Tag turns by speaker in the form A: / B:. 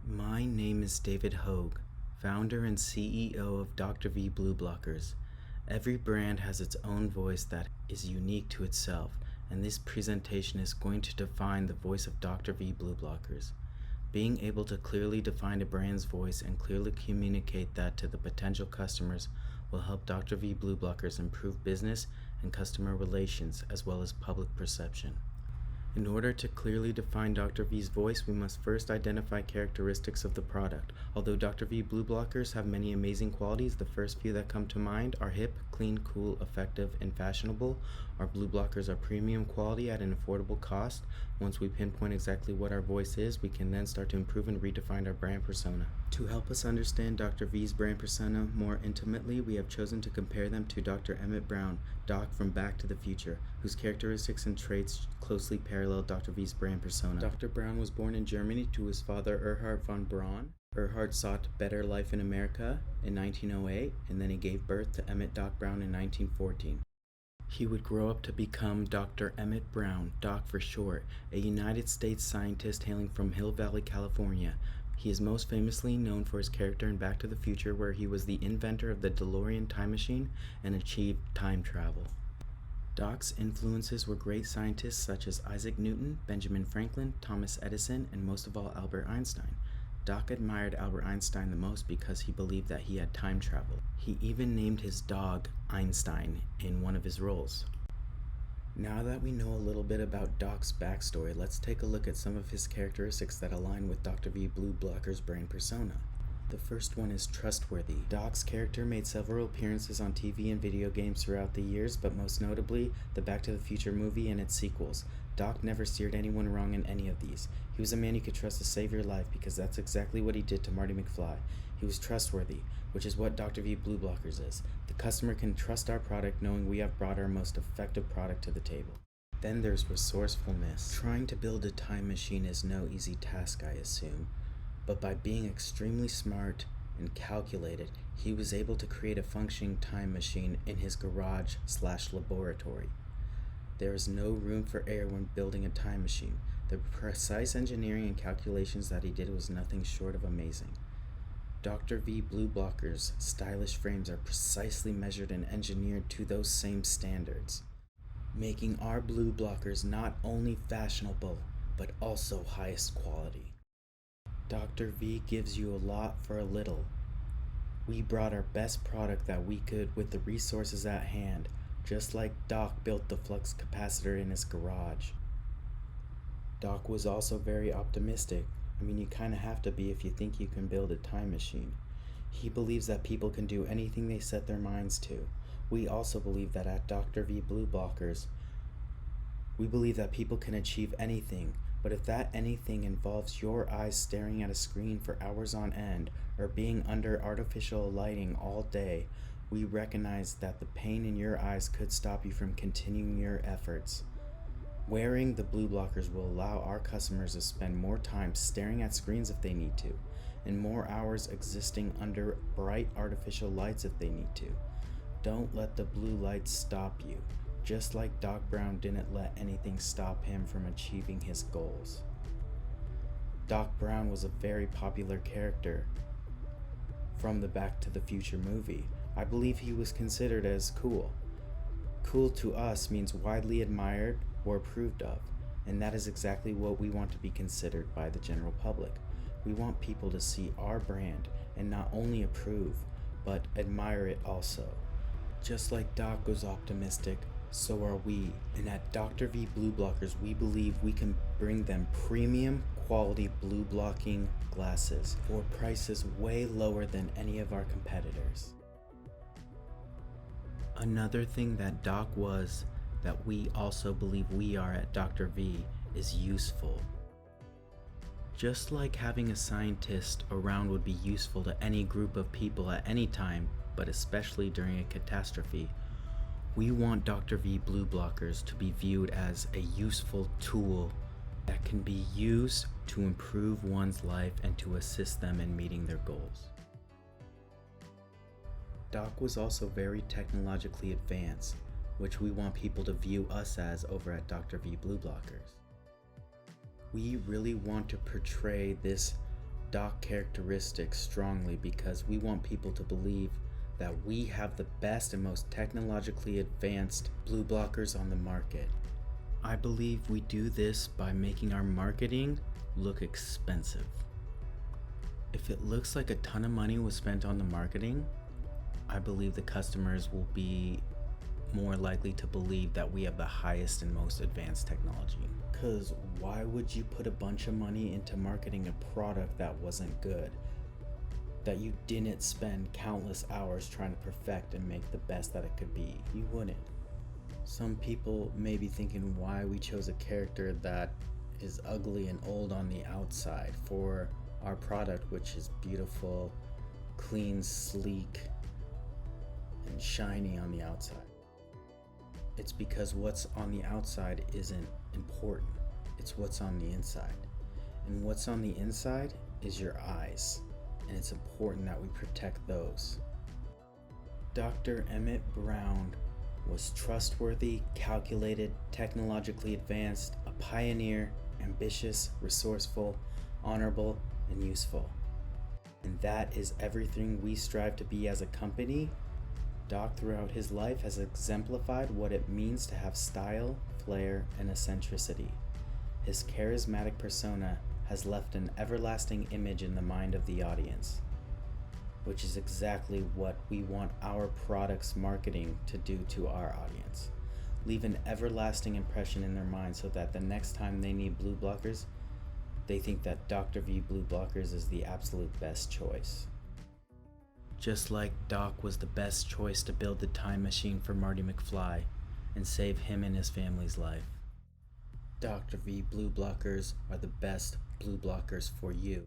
A: My name is David Hogue, founder and CEO of Dr. V Blue Blockers. Every brand has its own voice that is unique to itself, and this presentation is going to define the voice of Dr. V Blue Blockers. Being able to clearly define a brand's voice and clearly communicate that to the potential customers will help Dr. V Blue Blockers improve business and customer relations as well as public perception. In order to clearly define Dr. V's voice, we must first identify characteristics of the product. Although Dr. V Blue Blockers have many amazing qualities, the first few that come to mind are hip, clean, cool, effective, and fashionable. Our blue blockers are premium quality at an affordable cost. Once we pinpoint exactly what our voice is, we can then start to improve and redefine our brand persona. To help us understand Dr. V's brand persona more intimately, we have chosen to compare them to Dr. Emmett Brown, Doc from Back to the Future, whose characteristics and traits closely parallel Dr. V's brand persona. Dr. Brown was born in Germany to his father Erhard von Braun. Erhard sought better life in America in 1908, and then he gave birth to Emmett Doc Brown in 1914. He would grow up to become Dr. Emmett Brown, Doc for short, a United States scientist hailing from Hill Valley, California. He is most famously known for his character in Back to the Future, where he was the inventor of the DeLorean time machine and achieved time travel. Doc's influences were great scientists such as Isaac Newton, Benjamin Franklin, Thomas Edison, and most of all Albert Einstein. Doc admired Albert Einstein the most because he believed that he had time travel. He even named his dog Einstein in one of his roles. Now that we know a little bit about Doc's backstory, let's take a look at some of his characteristics that align with Dr. V Blue Blocker's brand persona. The first one is trustworthy. Doc's character made several appearances on TV and video games throughout the years, but most notably the Back to the Future movie and its sequels. Doc never steered anyone wrong in any of these. He was a man you could trust to save your life because that's exactly what he did to Marty McFly. He was trustworthy, which is what Dr. V Blue Blockers is. The customer can trust our product knowing we have brought our most effective product to the table. Then there's resourcefulness. Trying to build a time machine is no easy task, I assume. But by being extremely smart and calculated, he was able to create a functioning time machine in his garage/laboratory. There is no room for error when building a time machine. The precise engineering and calculations that he did was nothing short of amazing. Dr. V Blue Blockers' stylish frames are precisely measured and engineered to those same standards, making our blue blockers not only fashionable, but also highest quality. Dr. V gives you a lot for a little. We brought our best product that we could with the resources at hand, just like Doc built the flux capacitor in his garage. Doc was also very optimistic. I mean, you kinda have to be if you think you can build a time machine. He believes that people can do anything they set their minds to. We also believe that at Dr. V Blue Blockers, we believe that people can achieve anything, but if that anything involves your eyes staring at a screen for hours on end or being under artificial lighting all day, we recognize that the pain in your eyes could stop you from continuing your efforts. Wearing the blue blockers will allow our customers to spend more time staring at screens if they need to, and more hours existing under bright artificial lights if they need to. Don't let the blue lights stop you, just like Doc Brown didn't let anything stop him from achieving his goals. Doc Brown was a very popular character from the Back to the Future movie. I believe he was considered as cool. Cool to us means widely admired or approved of, and that is exactly what we want to be considered by the general public. We want people to see our brand and not only approve, but admire it also. Just like Doc was optimistic, so are we. And at Dr. V Blue Blockers, we believe we can bring them premium quality blue blocking glasses for prices way lower than any of our competitors. Another thing that Doc was, that we also believe we are at Dr. V, is useful. Just like having a scientist around would be useful to any group of people at any time, but especially during a catastrophe, we want Dr. V Blue Blockers to be viewed as a useful tool that can be used to improve one's life and to assist them in meeting their goals. Doc was also very technologically advanced, which we want people to view us as over at Dr. V Blue Blockers. We really want to portray this Doc characteristics strongly because we want people to believe that we have the best and most technologically advanced blue blockers on the market. I believe we do this by making our marketing look expensive. If it looks like a ton of money was spent on the marketing, I believe the customers will be more likely to believe that we have the highest and most advanced technology. Because why would you put a bunch of money into marketing a product that wasn't good? That you didn't spend countless hours trying to perfect and make the best that it could be? You wouldn't. Some people may be thinking why we chose a character that is ugly and old on the outside for our product, which is beautiful, clean, sleek, and shiny on the outside. It's because what's on the outside isn't important. It's what's on the inside. And what's on the inside is your eyes. And it's important that we protect those. Dr. Emmett Brown was trustworthy, calculated, technologically advanced, a pioneer, ambitious, resourceful, honorable, and useful. And that is everything we strive to be as a company. Doc, throughout his life, has exemplified what it means to have style, flair, and eccentricity. His charismatic persona has left an everlasting image in the mind of the audience, which is exactly what we want our product's marketing to do to our audience. Leave an everlasting impression in their mind so that the next time they need blue blockers, they think that Dr. V Blue Blockers is the absolute best choice. Just like Doc was the best choice to build the time machine for Marty McFly and save him and his family's life, Dr. V Blue Blockers are the best blue blockers for you.